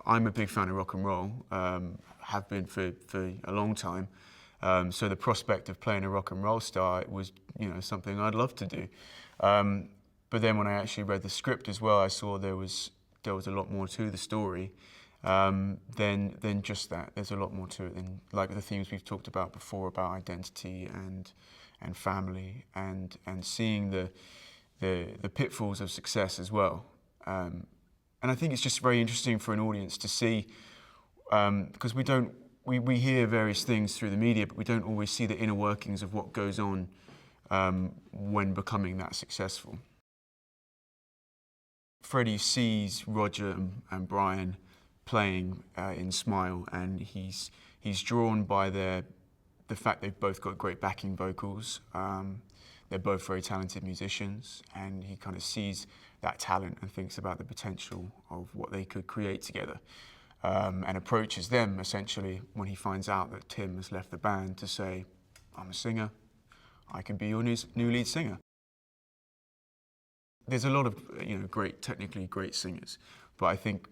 I'm a big fan of rock and roll, have been for a long time. So the prospect of playing a rock and roll star was, something I'd love to do. But then when I actually read the script as well, I saw there was a lot more to the story than just that. There's a lot more to it than like the themes we've talked about before about identity and family and seeing the pitfalls of success as well. And I think it's just very interesting for an audience to see, because we hear various things through the media, but we don't always see the inner workings of what goes on when becoming that successful. Freddie sees Roger and Brian playing in Smile, and he's drawn by the fact they've both got great backing vocals. They're both very talented musicians, and he kind of sees that talent and thinks about the potential of what they could create together, and approaches them essentially when he finds out that Tim has left the band to say, I'm a singer, I can be your new lead singer. There's a lot of technically great singers, but I think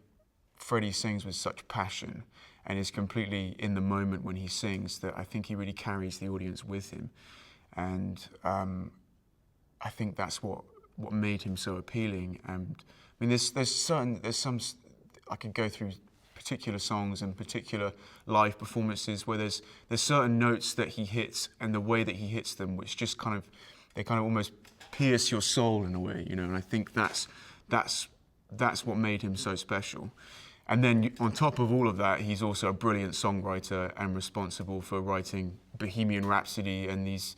Freddie sings with such passion and is completely in the moment when he sings that I think he really carries the audience with him. And I think that's what made him so appealing. And I mean, there's some I could go through particular songs and particular live performances where there's certain notes that he hits and the way that he hits them, which just they almost pierce your soul in a way, And I think that's what made him so special. And then on top of all of that, he's also a brilliant songwriter and responsible for writing Bohemian Rhapsody and these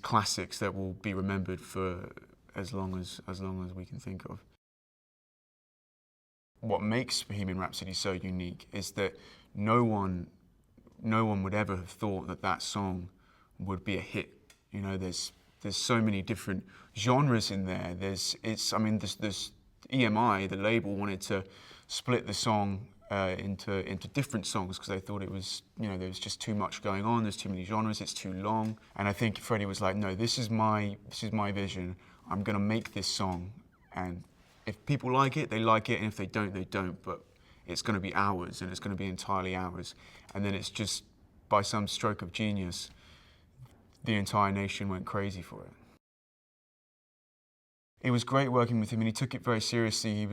classics that will be remembered for as long as we can think of. What makes Bohemian Rhapsody so unique is that no one would ever have thought that song would be a hit. There's so many different genres in there. There's EMI, the label, wanted to split the song into different songs because they thought it was, there was just too much going on. There's too many genres. It's too long. And I think Freddie was like, no, this is my vision. I'm going to make this song, and if people like it, they like it, and if they don't, they don't. But it's going to be ours, and it's going to be entirely ours. And then it's just by some stroke of genius, the entire nation went crazy for it. It was great working with him, and he took it very seriously.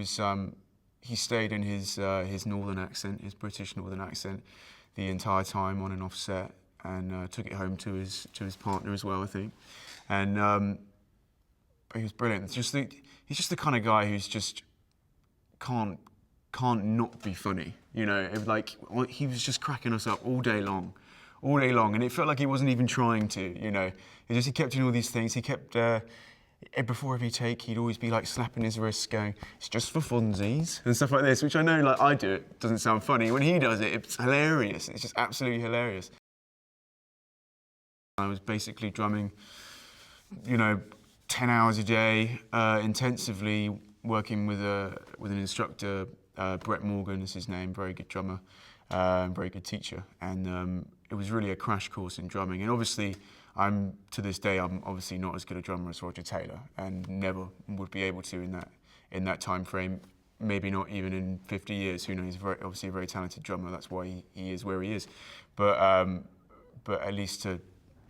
He stayed in his northern accent, his British northern accent, the entire time on and off set, and took it home to his partner as well, I think. And he was brilliant. He's just the kind of guy who's just can't not be funny. Like he was just cracking us up all day long, and it felt like he wasn't even trying to. He kept doing all these things. He kept. Before every take, he'd always be like slapping his wrists, going, "It's just for funsies," and stuff like this, which I know, like I do it, doesn't sound funny. When he does it, it's hilarious. It's just absolutely hilarious. I was basically drumming, 10 hours a day, intensively working with an instructor. Brett Morgan is his name, very good drummer, very good teacher, and it was really a crash course in drumming. And obviously, to this day, I'm obviously not as good a drummer as Roger Taylor, and never would be able to in that time frame. Maybe not even in 50 years. Who knows? He's obviously a very talented drummer. That's why he is where he is. But at least to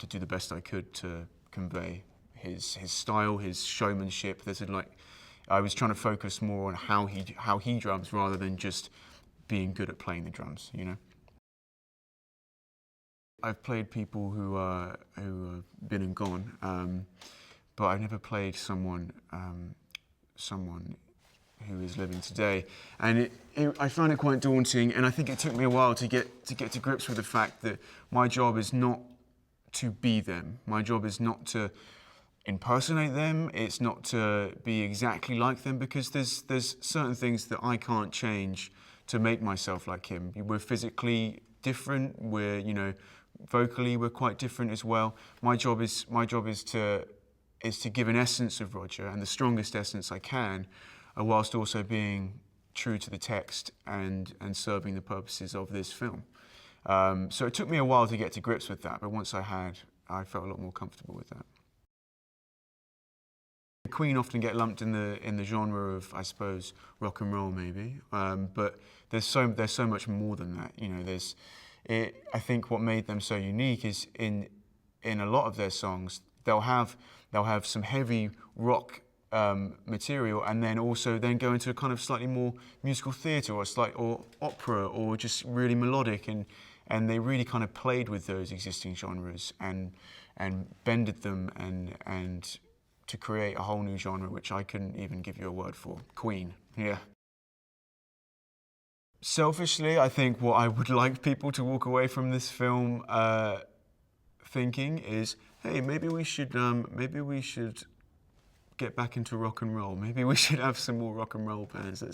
do the best I could to convey his style, his showmanship. I was trying to focus more on how he drums rather than just being good at playing the drums. I've played people who have been and gone, but I've never played someone who is living today, and I found it quite daunting. And I think it took me a while to get to grips with the fact that my job is not to be them. My job is not to impersonate them. It's not to be exactly like them, because there's certain things that I can't change to make myself like him. We're physically different. We're vocally we're quite different as well. My job is to give an essence of Roger, and the strongest essence I can, whilst also being true to the text and serving the purposes of this film. So it took me a while to get to grips with that, but once I felt a lot more comfortable with that. Queen often get lumped in the genre of, I suppose, rock and roll maybe, but there's so much more than that. You know, I think what made them so unique is in a lot of their songs they'll have some heavy rock material, and then also go into a kind of slightly more musical theatre or opera or just really melodic, and they really kind of played with those existing genres and bended them and to create a whole new genre which I couldn't even give you a word for. Queen, yeah. Selfishly, I think what I would like people to walk away from this film thinking is, hey, maybe we should get back into rock and roll. Maybe we should have some more rock and roll bands.